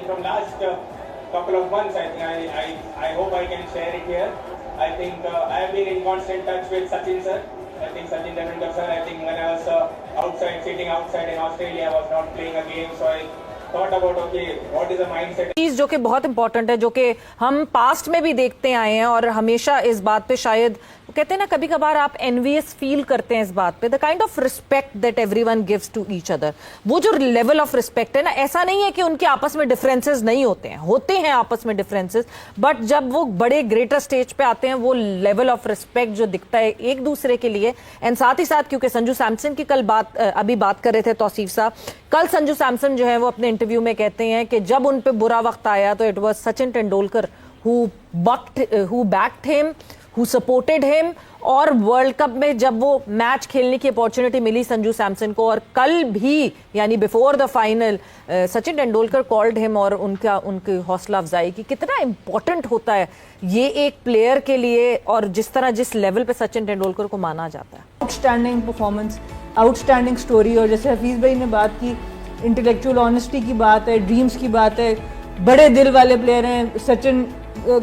think from last couple of months, I hope I can share it here. I think I have been in constant touch with Sachin sir. I think Sachin Tendulkar sir. I think when I was sitting outside in Australia, I was not playing a game, so I thought about okay, what is the mindset. चीज जो कि बहुत important है, जो कि हम past में भी देखते आए हैं और हमेशा इस बात पे शायद कहते हैं ना, कभी कभार आप एनवियस फील करते हैं इस बात पे, the kind of respect that everyone gives to each other. वो जो लेवल ऑफ रिस्पेक्ट है ना, ऐसा नहीं है कि उनके आपस में डिफरेंसेस नहीं होते हैं आपस में डिफरेंसेस, बट जब वो बड़े ग्रेटर स्टेज पे आते हैं वो लेवल ऑफ रिस्पेक्ट जो दिखता है एक दूसरे के लिए। एंड साथ ही साथ क्योंकि संजू सैमसन की कल अभी बात कर रहे थे तौसीफ साहब, कल संजू सैमसन जो है वो अपने इंटरव्यू में कहते हैं कि जब उन पे बुरा वक्त आया तो it was Sachin Tendulkar who backed him, who supported him. और वर्ल्ड कप में जब वो मैच खेलने की अपॉर्चुनिटी मिली संजू सैमसन को, और कल भी यानी before the final Sachin Tendulkar called him और उनकी हौसला अफजाई की। कितना इंपॉर्टेंट होता है ये एक प्लेयर के लिए, और जिस लेवल पे सचिन तेंदुलकर को माना जाता है। आउटस्टैंडिंग परफॉर्मेंस, आउटस्टैंडिंग स्टोरी, और जैसे हफीज भाई ने बात की, इंटेलेक्चुअल ऑनेस्टी की बात है, ड्रीम्स की बात है, बड़े दिल वाले प्लेयर हैं। सचिन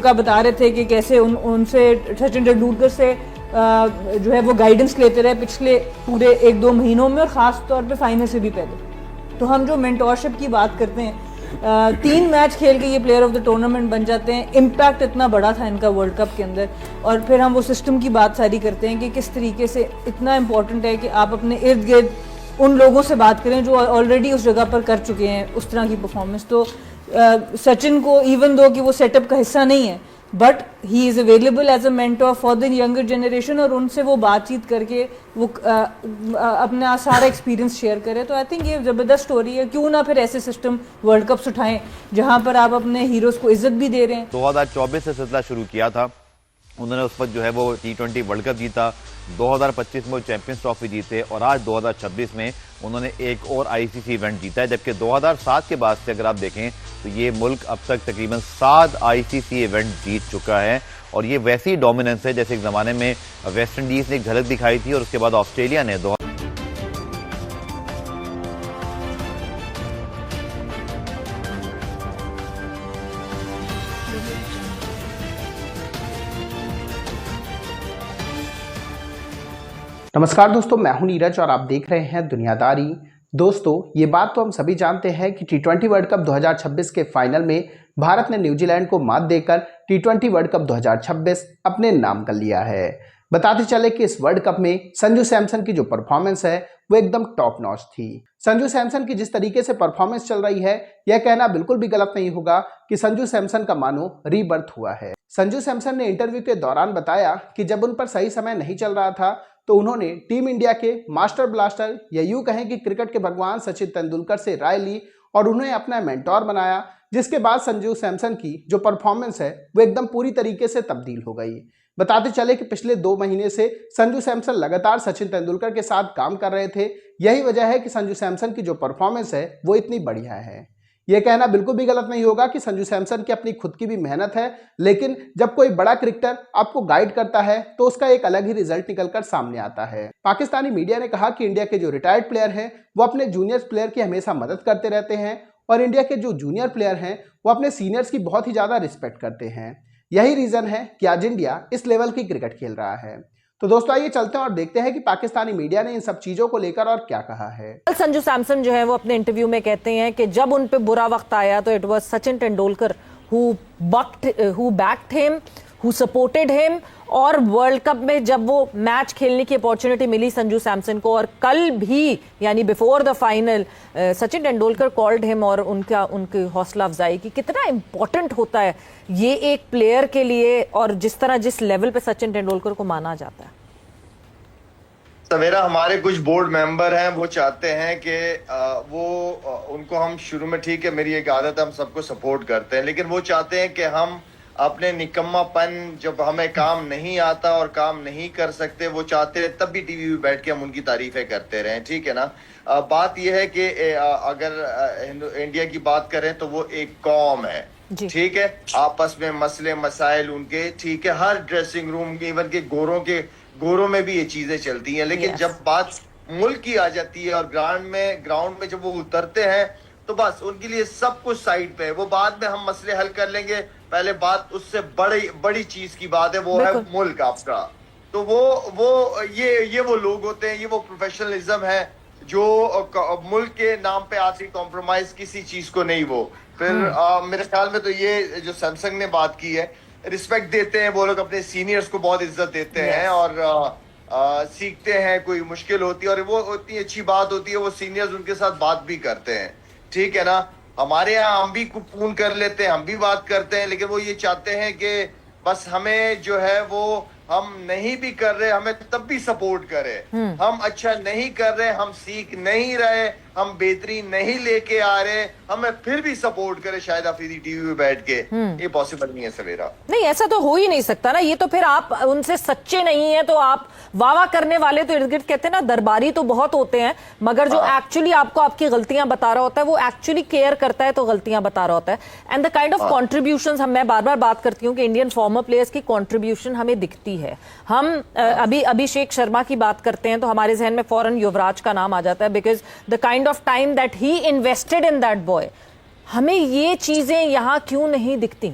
का बता रहे थे कि कैसे उनसे सचिन तेंदुलकर से जो है वो गाइडेंस लेते रहे पिछले पूरे 1-2 महीनों में, और ख़ास तौर पे फाइनल से भी पहले। तो हम जो मेंटोरशिप की बात करते हैं, 3 मैच खेल के ये प्लेयर ऑफ द टूर्नामेंट बन जाते हैं। इम्पैक्ट इतना बड़ा था इनका वर्ल्ड कप के अंदर। और फिर हम वो सिस्टम की बात सारी करते हैं कि किस तरीके से इतना इम्पोर्टेंट है कि आप अपने इर्द गिर्द उन लोगों से बात करें जो ऑलरेडी उस जगह पर कर चुके हैं उस तरह की परफॉर्मेंस। तो सचिन को इवन दो कि वो सेटअप का हिस्सा नहीं है, but he is available as a mentor for the younger generation, और उनसे वो बातचीत करके वो अपना सारा एक्सपीरियंस शेयर करे। तो आई थिंक ये ज़बरदस्त स्टोरी है। क्यों ना फिर ऐसे सिस्टम वर्ल्ड कप्स उठाएं जहां पर आप अपने हीरोज़ को इज्जत भी दे रहे हैं। 2024 से सिलसिला शुरू किया था उन्होंने, उस वक्त जो है वो T20 वर्ल्ड कप जीता, 2025 में वो चैंपियंस ट्रॉफी जीते, और आज 2026 में उन्होंने एक और आईसीसी इवेंट जीता है। जबकि 2007 के बाद से अगर आप देखें तो ये मुल्क अब तक तकरीबन 7 आईसीसी इवेंट जीत चुका है। और ये वैसी डोमिनेंस है जैसे एक ज़माने में वेस्ट इंडीज़ ने एक झलक दिखाई थी, और उसके बाद ऑस्ट्रेलिया ने नमस्कार दोस्तों, मैं हूं नीरज और आप देख रहे हैं दुनियादारी। दोस्तों, ये बात तो हम सभी जानते हैं कि T20 वर्ल्ड कप 2026 के फाइनल में भारत ने न्यूजीलैंड को मात देकर T20 वर्ल्ड कप 2026 अपने नाम कर लिया है। बताते चले कि इस वर्ल्ड कप में संजू सैमसन की जो परफॉर्मेंस है वो एकदम टॉप नॉच थी। संजू सैमसन की जिस तरीके से परफॉर्मेंस चल रही है, यह कहना बिल्कुल भी गलत नहीं होगा कि संजू सैमसन का मानो रीबर्थ हुआ है। संजू सैमसन ने इंटरव्यू के दौरान बताया कि जब उन पर सही समय नहीं चल रहा था तो उन्होंने टीम इंडिया के मास्टर ब्लास्टर या यूं कहें कि क्रिकेट के भगवान सचिन तेंदुलकर से राय ली और उन्हें अपना मेंटोर बनाया, जिसके बाद संजू सैमसन की जो परफॉर्मेंस है वो एकदम पूरी तरीके से तब्दील हो गई। बताते चले कि पिछले 2 महीने से संजू सैमसन लगातार सचिन तेंदुलकर के साथ काम कर रहे थे। यही वजह है कि संजू सैमसन की जो परफॉर्मेंस है वो इतनी बढ़िया है। यह कहना बिल्कुल भी गलत नहीं होगा कि संजू सैमसन की अपनी खुद की भी मेहनत है, लेकिन जब कोई बड़ा क्रिकेटर आपको गाइड करता है तो उसका एक अलग ही रिजल्ट निकलकर सामने आता है। पाकिस्तानी मीडिया ने कहा कि इंडिया के जो रिटायर्ड प्लेयर हैं वो अपने जूनियर प्लेयर की हमेशा मदद करते रहते हैं, और इंडिया के जो जूनियर प्लेयर हैं वो अपने सीनियर्स की बहुत ही ज़्यादा रिस्पेक्ट करते हैं। यही रीज़न है कि आज इंडिया इस लेवल की क्रिकेट खेल रहा है। तो दोस्तों, आइए चलते हैं और देखते हैं कि पाकिस्तानी मीडिया ने इन सब चीजों को लेकर और क्या कहा है। संजू सैमसन जो है वो अपने इंटरव्यू में कहते हैं कि जब उन पे बुरा वक्त आया तो it was Sachin Tendulkar who backed him, who supported him. और वर्ल्ड कप में जब वो मैच खेलने की अपॉर्चुनिटी मिली संजू सैमसन को, और कल भी यानी before the final Sachin Tendulkar called him और उनकी हौसला अफजाई की। कितना इंपॉर्टेंट होता है ये एक प्लेयर के लिए, और जिस लेवल पे सचिन तेंदुलकर को माना जाता है। सवेरा, हमारे कुछ बोर्ड मेंबर हैं, वो चाहते हैं कि उनको हम शुरू में, ठीक है मेरी एक आदत है, हम सबको सपोर्ट करते हैं, लेकिन वो चाहते हैं कि हम अपने निकम्मापन, जब हमें काम नहीं आता और काम नहीं कर सकते, वो चाहते हैं तब भी टीवी पे बैठ के हम उनकी तारीफें करते रहें, ठीक है ना। बात यह है कि अगर इंडिया की बात करें तो वो एक कौम है, ठीक है, आपस में मसले मसाइल उनके, ठीक है, हर ड्रेसिंग रूम, इवन के गोरों में भी ये चीजें चलती हैं, लेकिन जब बात मुल्क की आ जाती है और ग्राउंड में जब वो उतरते हैं तो बस उनके लिए सब कुछ साइड पे है, वो बाद में हम मसले हल कर लेंगे, पहले बात उससे बड़ी चीज की बात है, वो है मुल्क आपका। तो वो ये वो लोग होते हैं, ये वो प्रोफेशनलिज्म है जो मुल्क के नाम पे आज कॉम्प्रोमाइज किसी चीज को नहीं। वो फिर मेरे ख्याल में तो ये जो सैमसंग ने बात की है, रिस्पेक्ट देते हैं वो लोग, अपने सीनियर्स को बहुत इज्जत देते हैं और सीखते हैं, कोई मुश्किल होती है और वो इतनी अच्छी बात होती है, वो सीनियर्स उनके साथ बात भी करते हैं, ठीक है ना। हमारे यहाँ हम भी फोन कर लेते हैं, हम भी बात करते हैं, लेकिन वो ये चाहते हैं कि बस हमें जो है वो हम नहीं भी कर रहे हमें तब भी सपोर्ट करे, हम अच्छा नहीं कर रहे, हम सीख नहीं रहे, हम बेहतरी नहीं लेके आ रहे, हमें फिर भी सपोर्ट करे शायद अफरीदी टीवी पे बैठ के। ये पॉसिबल नहीं है सवेरा। नहीं, ऐसा तो हो ही नहीं सकता ना। ये तो फिर आप उनसे सच्चे नहीं है तो आप वाह करने वाले तो इर्द गिर्द कहते हैं ना, दरबारी तो बहुत होते हैं, मगर जो एक्चुअली आपको आपकी गलतियां बता रहा होता है वो एक्चुअली केयर करता है तो गलतियां बता रहा होता है। And the kind of contribution, मैं बार बार बात करती हूँ कि इंडियन फॉर्मर प्लेयर्स की कॉन्ट्रीब्यूशन हमें दिखती है। हम अभी अभिषेक शर्मा की बात करते हैं तो हमारे जहन में फौरन युवराज का नाम आ जाता है, because the kind of time that he invested in that boy. हमें ये चीजें यहां क्यों नहीं दिखती?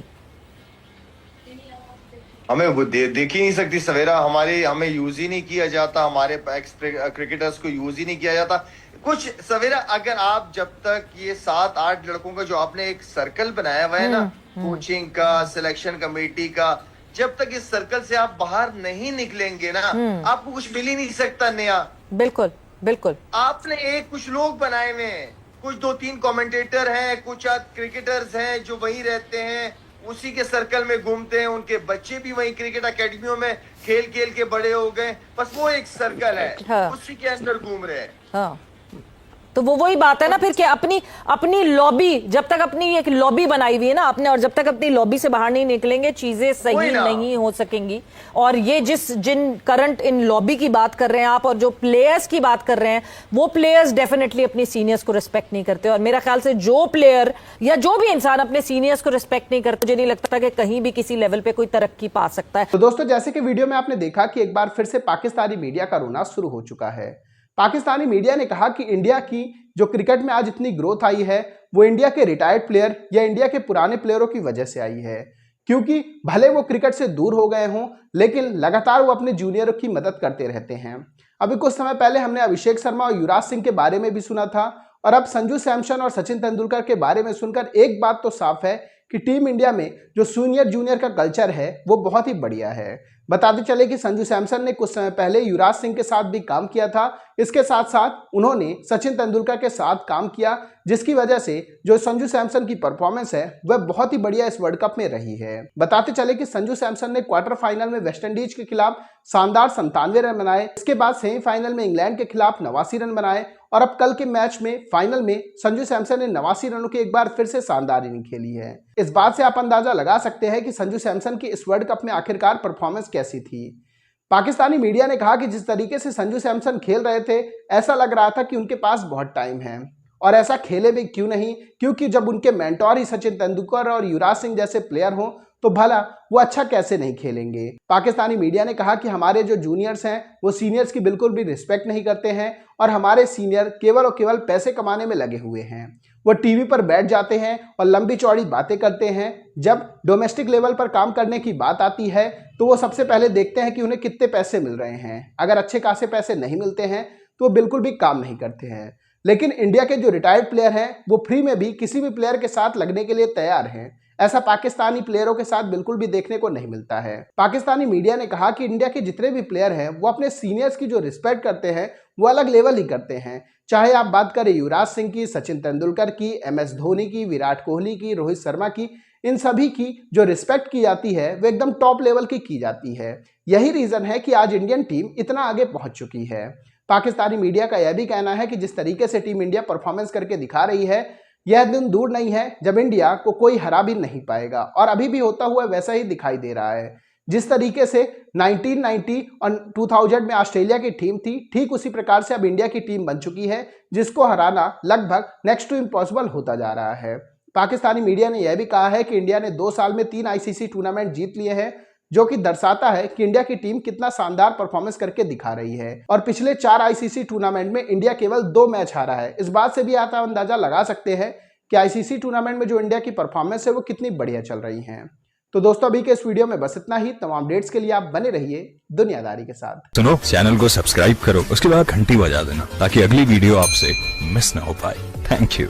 हमें वो देख ही नहीं सकती सवेरा, हमें यूज ही नहीं किया जाता, हमारे एक्स क्रिकेटर्स को यूज ही नहीं किया जाता कुछ सवेरा। अगर आप जब तक ये 7-8 लड़कों का जो आपने एक सर्कल बनाया हुआ है ना, कोचिंग का, सिलेक्शन कमेटी का, जब तक इस सर्कल से आप बाहर नहीं निकलेंगे ना, आपको कुछ मिल ही नहीं सकता नया। बिल्कुल बिल्कुल। आपने कुछ लोग बनाए हुए हैं, कुछ 2-3 कमेंटेटर हैं, कुछ क्रिकेटर्स हैं जो वहीं रहते हैं, उसी के सर्कल में घूमते हैं, उनके बच्चे भी वहीं क्रिकेट अकेडमियों में खेल खेल के बड़े हो गए, बस वो एक सर्कल है। हाँ। उसी के अंदर घूम रहे हैं। हाँ। तो वो वही बात है ना फिर कि अपनी लॉबी, जब तक अपनी एक लॉबी बनाई हुई है ना आपने, और जब तक अपनी लॉबी से बाहर नहीं निकलेंगे चीजें सही नहीं हो सकेंगी। और ये जिन करंट इन लॉबी की बात कर रहे हैं आप और जो प्लेयर्स की बात कर रहे हैं, वो प्लेयर्स डेफिनेटली अपनी सीनियर्स को रिस्पेक्ट नहीं करते। और मेरा ख्याल से जो प्लेयर या जो भी इंसान अपने सीनियर्स को रिस्पेक्ट नहीं करते, मुझे नहीं लगता कि कहीं भी किसी लेवल पे कोई तरक्की पा सकता है। तो दोस्तों, जैसे कि वीडियो में आपने देखा कि एक बार फिर से पाकिस्तानी मीडिया का रोना शुरू हो चुका है। पाकिस्तानी मीडिया ने कहा कि इंडिया की जो क्रिकेट में आज इतनी ग्रोथ आई है वो इंडिया के रिटायर्ड प्लेयर या इंडिया के पुराने प्लेयरों की वजह से आई है, क्योंकि भले वो क्रिकेट से दूर हो गए हों लेकिन लगातार वो अपने जूनियरों की मदद करते रहते हैं। अभी कुछ समय पहले हमने अभिषेक शर्मा और युवराज सिंह के बारे में भी सुना था, और अब संजू सैमसन और सचिन तेंदुलकर के बारे में सुनकर एक बात तो साफ है कि टीम इंडिया में जो सीनियर जूनियर का कल्चर है वो बहुत ही बढ़िया है। बताते चले कि संजू सैमसन ने कुछ समय पहले युवराज सिंह के साथ भी काम किया था, इसके साथ साथ उन्होंने सचिन तेंदुलकर के साथ काम किया, जिसकी वजह से जो संजू सैमसन की परफॉर्मेंस है वह बहुत ही बढ़िया इस वर्ल्ड कप में रही है। बताते चले कि संजू सैमसन ने क्वार्टर फाइनल में वेस्टइंडीज के खिलाफ शानदार 97 रन बनाए, इसके बाद सेमीफाइनल में इंग्लैंड के खिलाफ 89 रन बनाए, और अब कल के मैच में फाइनल में संजू सैमसन ने 89 रनों की एक बार फिर से शानदार इनिंग खेली है। इस बात से आप अंदाजा लगा सकते हैं कि संजू सैमसन की इस वर्ल्ड कप में आखिरकार परफॉर्मेंस कैसी थी। पाकिस्तानी मीडिया ने कहा कि जिस तरीके से संजू सैमसन खेल रहे थे, ऐसा लग रहा था कि उनके पास बहुत टाइम है, और ऐसा खेले भी क्यों नहीं, क्योंकि जब उनके मेंटोर ही सचिन तेंदुलकर और युवराज सिंह जैसे प्लेयर हों तो भला वो अच्छा कैसे नहीं खेलेंगे। पाकिस्तानी मीडिया ने कहा कि हमारे जो जूनियर्स हैं वो सीनियर्स की बिल्कुल भी रिस्पेक्ट नहीं करते हैं, और हमारे सीनियर केवल और केवल पैसे कमाने में लगे हुए हैं। वो टीवी पर बैठ जाते हैं और लंबी चौड़ी बातें करते हैं। जब डोमेस्टिक लेवल पर काम करने की बात आती है तो वो सबसे पहले देखते हैं कि उन्हें कितने पैसे मिल रहे हैं। अगर अच्छे खासे पैसे नहीं मिलते हैं तो वो बिल्कुल भी काम नहीं करते हैं। लेकिन इंडिया के जो रिटायर्ड प्लेयर हैं वो फ्री में भी किसी भी प्लेयर के साथ लगने के लिए तैयार हैं। ऐसा पाकिस्तानी प्लेयरों के साथ बिल्कुल भी देखने को नहीं मिलता है। पाकिस्तानी मीडिया ने कहा कि इंडिया के जितने भी प्लेयर हैं वो अपने सीनियर्स की जो रिस्पेक्ट करते हैं वो अलग लेवल ही करते हैं। चाहे आप बात करें युवराज सिंह की, सचिन तेंदुलकर की, MS धोनी की, विराट कोहली की, रोहित शर्मा की, इन सभी की जो रिस्पेक्ट की जाती है वो एकदम टॉप लेवल की जाती है। यही रीजन है कि आज इंडियन टीम इतना आगे पहुंच चुकी है। पाकिस्तानी मीडिया का यह भी कहना है कि जिस तरीके से टीम इंडिया परफॉर्मेंस करके दिखा रही है, यह दिन दूर नहीं है जब इंडिया को कोई हरा भी नहीं पाएगा, और अभी भी होता हुआ वैसा ही दिखाई दे रहा है। जिस तरीके से 1990 और 2000 में ऑस्ट्रेलिया की टीम थी, ठीक उसी प्रकार से अब इंडिया की टीम बन चुकी है, जिसको हराना लगभग नेक्स्ट टू इम्पॉसिबल होता जा रहा है। पाकिस्तानी मीडिया ने यह भी कहा है कि इंडिया ने 2 साल में 3 ICC टूर्नामेंट जीत लिए हैं, जो कि दर्शाता है कि इंडिया की टीम कितना शानदार परफॉर्मेंस करके दिखा रही है। और पिछले 4 आईसीसी टूर्नामेंट में इंडिया केवल 2 मैच हारा है। इस बात से भी आप अंदाजा लगा सकते हैं कि आईसीसी टूर्नामेंट में जो इंडिया की परफॉर्मेंस है वो कितनी बढ़िया चल रही है। तो दोस्तों अभी के इस वीडियो में बस इतना ही। तमाम अपडेट्स के लिए आप बने रहिए दुनियादारी के साथ। सुनो, चैनल को सब्सक्राइब करो, उसके बाद घंटी बजा देना ताकि अगली वीडियो आपसे मिस ना हो पाए। Thank you.